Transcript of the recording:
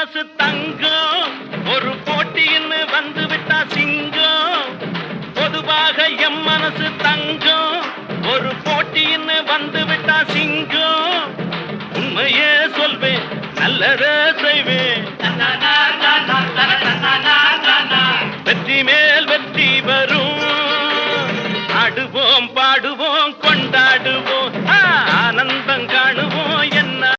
மனசு தங்கம் ஒரு போட்டின்னு வந்து விட்டா சிங்கம் பொதுவாக எம் மனசு தங்கம் ஒரு போட்டின்னு வந்து விட்டா சிங்கம் உண்மையே சொல்வேன் நல்லதே செய்வேன் வெற்றி மேல் வெற்றி வரும்